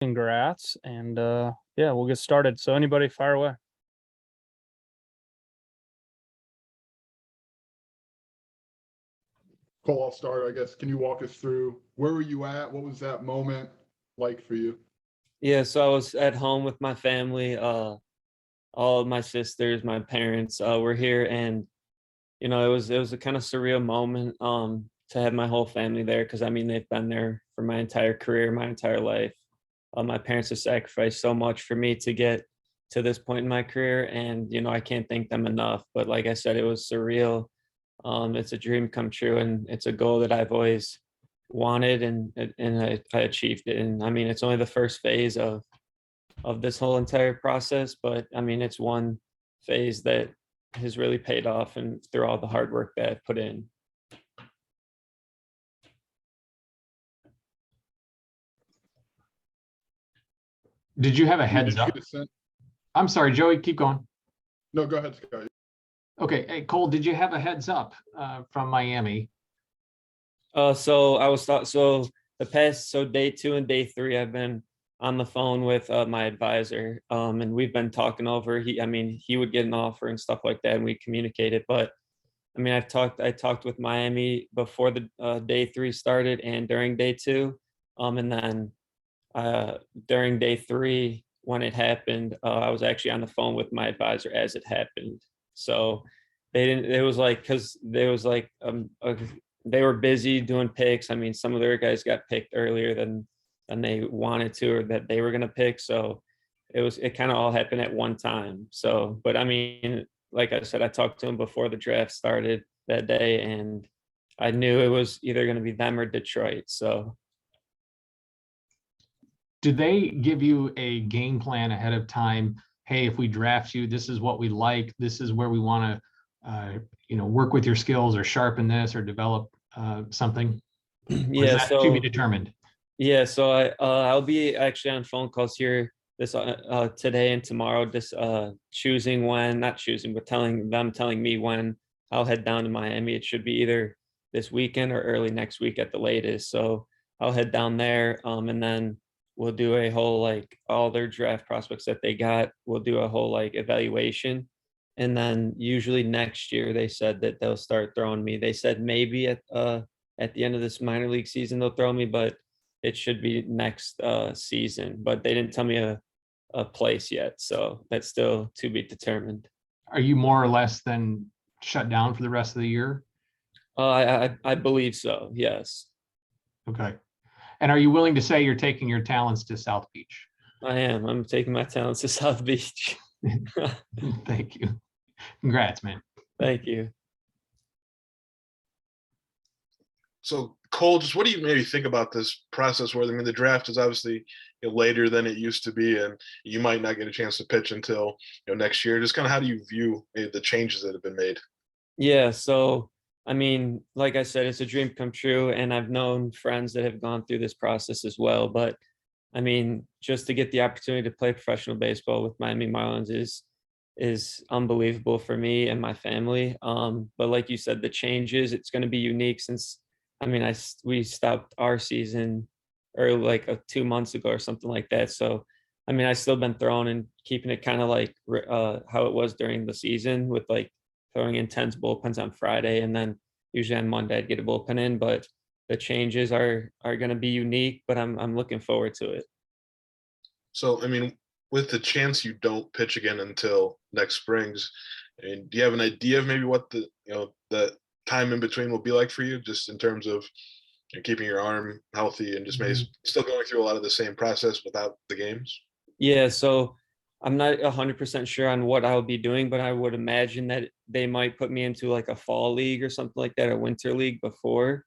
Congrats, and yeah, we'll get started. So anybody fire away. Cole, I'll start, I guess. Can you walk us through where were you at? What was that moment like for you? Yeah, so I was at home with my family. All of my sisters, my parents were here, and it was a kind of surreal moment to have my whole family there because I mean they've been there for my entire career, my entire life. My parents have sacrificed so much for me to get to this point in my career, and I can't thank them enough. But like I said, it was surreal. It's a dream come true, and it's a goal that I've always wanted, and I achieved it. And I mean, it's only the first phase of this whole entire process, but I mean, it's one phase that has really paid off, and through all the hard work that I've put in. Did you have a Did heads you up? get a sense? I'm sorry, Joey, keep going. No, go ahead, Scott. Okay, hey, Cole, did you have a heads up from Miami? So I was thought so the past so day 2 and day 3, I've been on the phone with my advisor, and we've been talking over. He would get an offer and stuff like that, and we communicated. But I mean, I talked with Miami before the day 3 started and during day 2, and then during day 3 when it happened, I was actually on the phone with my advisor as it happened. So they didn't. It was like because there was like they were busy doing picks. I mean, some of their guys got picked earlier than they wanted to or that they were going to pick. So it kind of all happened at one time. So, but I mean, like I said, I talked to him before the draft started that day, and I knew it was either going to be them or Detroit. So Did they give you a game plan ahead of time? Hey, if we draft you, this is what we like. This is where we want to, work with your skills or sharpen this or develop something. Or is yeah, that to be determined? so I'll be actually on phone calls here this today and tomorrow, just choosing when, not choosing, but telling me when I'll head down to Miami. It should be either this weekend or early next week at the latest. So I'll head down there, and then we'll do a whole like all their draft prospects that they got. We'll do a whole like evaluation, and then usually next year they said that they'll start throwing me. They said maybe at the end of this minor league season they'll throw me, but it should be next season. But they didn't tell me a place yet, so that's still to be determined. Are you more or less then shut down for the rest of the year? I believe so. Yes, Okay. And are you willing to say you're taking your talents to South Beach? I am. I'm taking my talents to South Beach. Thank you. Congrats, man. Thank you. So Cole, just what do you maybe think about this process where, I mean, the draft is obviously later than it used to be, and you might not get a chance to pitch until next year. Just kind of how do you view maybe the changes that have been made? Yeah, so I mean, like I said, it's a dream come true, and I've known friends that have gone through this process as well. But I mean, just to get the opportunity to play professional baseball with Miami Marlins is unbelievable for me and my family. But like you said, the changes, it's going to be unique since I mean, we stopped our season or like 2 months ago or something like that. So I mean, I've still been throwing and keeping it kind of like how it was during the season with like throwing intense bullpens on Friday, and then usually on Monday I'd get a bullpen in. But the changes are going to be unique, but I'm looking forward to it. So, I mean, with the chance you don't pitch again until next springs, I mean, do you have an idea of maybe what the time in between will be like for you, just in terms of keeping your arm healthy and just maybe still going through a lot of the same process without the games? Yeah, so I'm not 100% sure on what I'll be doing, but I would imagine that they might put me into like a fall league or something like that, a winter league before.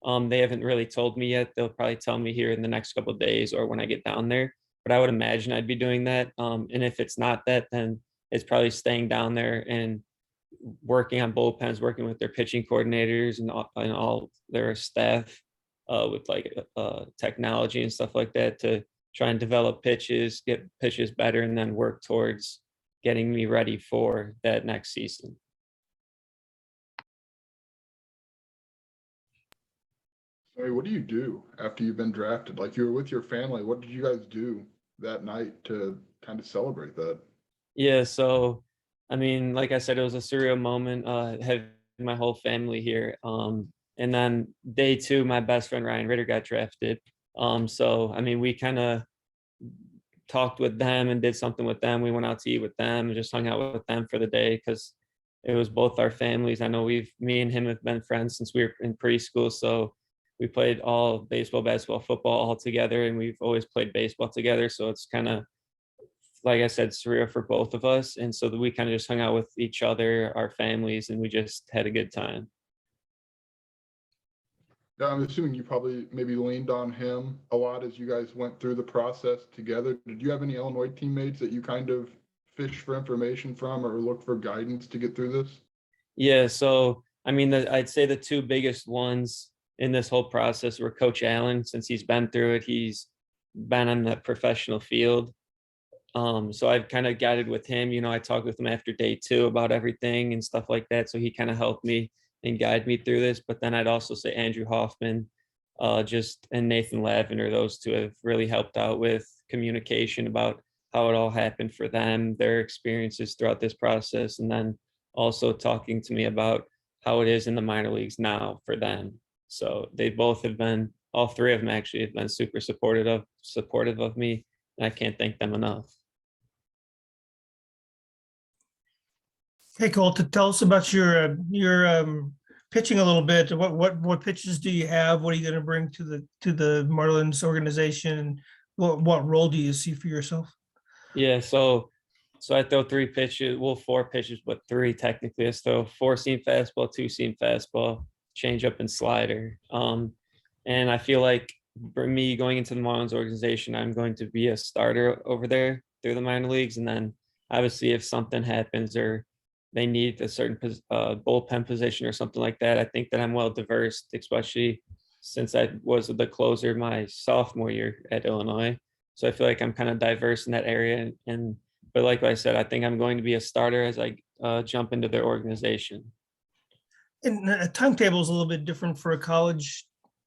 They haven't really told me yet. They'll probably tell me here in the next couple of days or when I get down there. But I would imagine I'd be doing that. And if it's not that, then it's probably staying down there and working on bullpens, working with their pitching coordinators and all their staff with like technology and stuff like that to try and develop pitches, get pitches better, and then work towards getting me ready for that next season. So what do you do after you've been drafted? Like, you were with your family. What did you guys do that night to kind of celebrate that? Yeah, so I mean, like I said, it was a surreal moment, having my whole family here. And then day two, my best friend Ryan Ritter got drafted. So I mean, we kind of talked with them and did something with them. We went out to eat with them and just hung out with them for the day because it was both our families. I know me and him have been friends since we were in preschool. So we played all baseball, basketball, football all together, and we've always played baseball together. So it's kind of, like I said, surreal for both of us. And so we kind of just hung out with each other, our families, and we just had a good time. Yeah, I'm assuming you probably maybe leaned on him a lot as you guys went through the process together. Did you have any Illinois teammates that you kind of fish for information from or look for guidance to get through this? Yeah. So, I mean, I'd say the two biggest ones in this whole process were Coach Allen, since he's been through it. He's been on the professional field. So I've kind of guided with him. I talked with him after day two about everything and stuff like that. So he kind of helped me and guide me through this. But then I'd also say Andrew Hoffman, and Nathan Lavender. Those two have really helped out with communication about how it all happened for them, their experiences throughout this process, and then also talking to me about how it is in the minor leagues now for them. So they both have been, all three of them actually have been super supportive of me. And I can't thank them enough. Hey, Cole, to tell us about your pitching a little bit. What pitches do you have? What are you going to bring to the Marlins organization? What role do you see for yourself? Yeah, so I throw three pitches, well, four pitches, but three technically. I throw four-seam fastball, two-seam fastball, changeup, and slider. And I feel like for me going into the Marlins organization, I'm going to be a starter over there through the minor leagues, and then obviously if something happens or they need a certain bullpen position or something like that, I think that I'm well diverse, especially since I was the closer my sophomore year at Illinois. So I feel like I'm kind of diverse in that area. But like I said, I think I'm going to be a starter as I jump into their organization. And a timetable is a little bit different for a college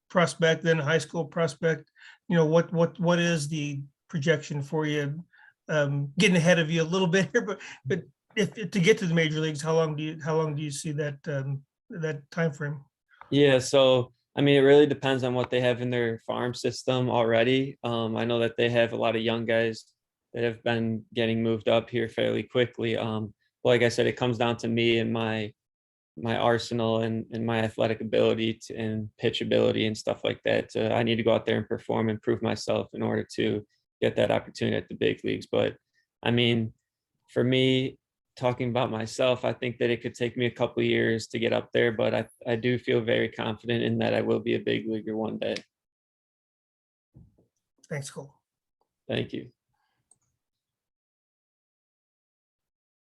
prospect than a high school prospect. What is the projection for you? Getting ahead of you a little bit here, but if to get to the major leagues, how long do you see that time frame? Yeah, so I mean, it really depends on what they have in their farm system already. I know that they have a lot of young guys that have been getting moved up here fairly quickly. Like I said, it comes down to me and my arsenal and my athletic ability and pitch ability and stuff like that. I need to go out there and perform and prove myself in order to get that opportunity at the big leagues. But I mean, for me, talking about myself, I think that it could take me a couple of years to get up there, but I do feel very confident in that I will be a big leaguer one day. Thanks, Cole. Thank you.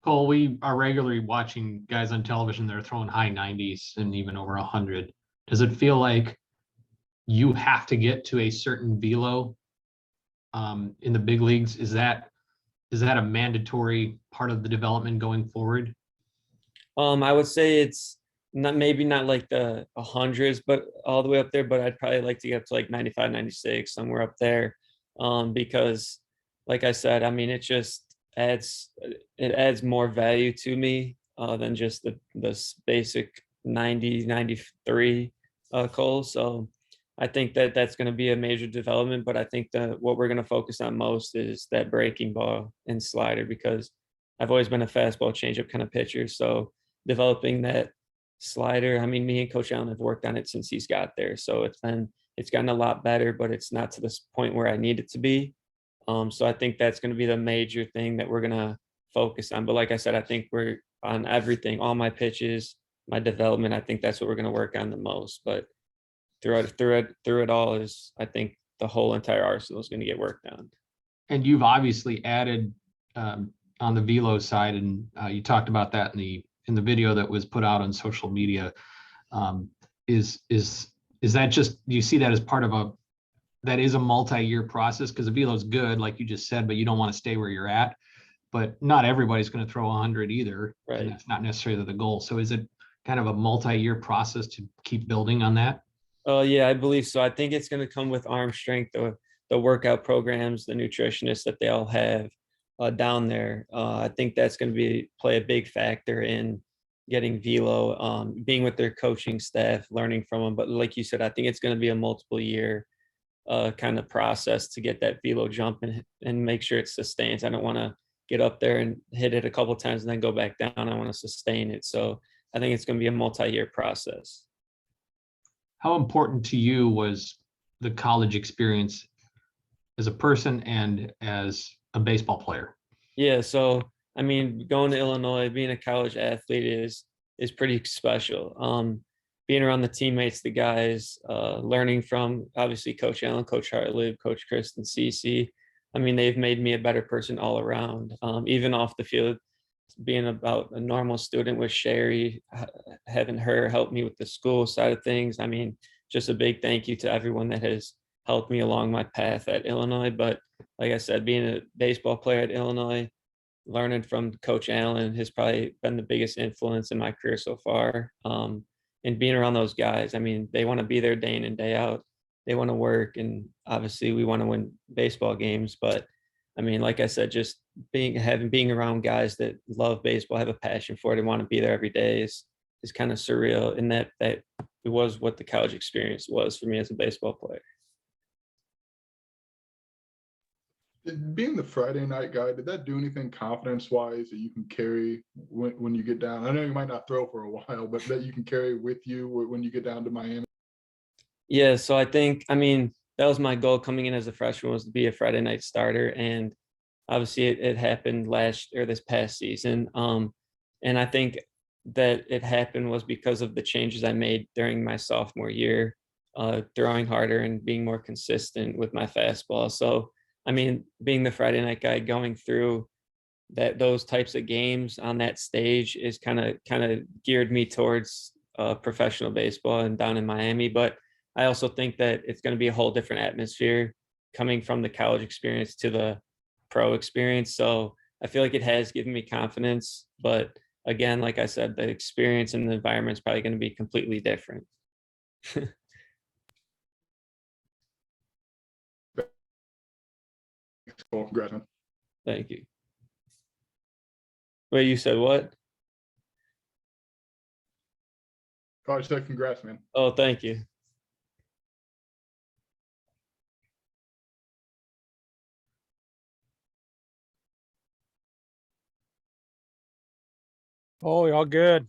Cole, we are regularly watching guys on television that are throwing high 90s and even over 100. Does it feel like you have to get to a certain velo in the big leagues? Is that a mandatory part of the development going forward? I would say it's maybe not like the hundreds, but all the way up there, but I'd probably like to get up to like 95, 96, somewhere up there. Because like I said, I mean, it adds more value to me than just the basic 90, 93 Cole. So I think that that's going to be a major development, but I think that what we're going to focus on most is that breaking ball and slider, because I've always been a fastball changeup kind of pitcher. So developing that slider, I mean, me and Coach Allen have worked on it since he's got there. So it's gotten a lot better, but it's not to this point where I need it to be. So I think that's going to be the major thing that we're going to focus on. But like I said, I think we're on everything, all my pitches, my development. I think that's what we're going to work on the most. But through it all is, I think the whole entire arsenal is going to get worked on. And you've obviously added on the velo side, and you talked about that in the video that was put out on social media. Is that just, do you see that as part of that is a multi-year process? Because the velo is good, like you just said, but you don't want to stay where you're at. But not everybody's going to throw 100 either. Right. And that's not necessarily the goal. So is it kind of a multi-year process to keep building on that? Yeah, I believe so. I think it's going to come with arm strength, the workout programs, the nutritionists that they all have down there. I think that's going to play a big factor in getting velo, being with their coaching staff, learning from them. But like you said, I think it's going to be a multiple year kind of process to get that velo jump and make sure it sustains. I don't want to get up there and hit it a couple times and then go back down. I want to sustain it. So I think it's going to be a multi-year process. How important to you was the college experience as a person and as a baseball player? Yeah, so I mean, going to Illinois, being a college athlete is pretty special. Being around the teammates, the guys, learning from obviously Coach Allen, Coach Hartlib, Coach Chris, and CC. I mean, they've made me a better person all around. Even off the field, being about a normal student with Sherry, having her help me with the school side of things. I mean, just a big thank you to everyone that has helped me along my path at Illinois. But like I said, being a baseball player at Illinois, learning from Coach Allen has probably been the biggest influence in my career so far. And being around those guys, I mean, they want to be there day in and day out. They want to work, and obviously we want to win baseball games. But I mean, like I said, just being around guys that love baseball, have a passion for it, and want to be there every day is kind of surreal. And that it was what the college experience was for me as a baseball player. Being the Friday night guy, did that do anything confidence-wise that you can carry when you get down? I know you might not throw for a while, but that you can carry with you when you get down to Miami? Yeah, so I mean, that was my goal coming in as a freshman, was to be a Friday night starter. And obviously it happened this past season. And I think that it happened was because of the changes I made during my sophomore year, throwing harder and being more consistent with my fastball. So, I mean, being the Friday night guy, going through those types of games on that stage is kind of geared me towards professional baseball and down in Miami. But I also think that it's going to be a whole different atmosphere coming from the college experience to the pro experience. So I feel like it has given me confidence. But again, like I said, the experience and the environment is probably going to be completely different. Cool. Congrats, man. Thank you. Wait, you said what? Coach said congrats, man. Oh, thank you. Oh, y'all good.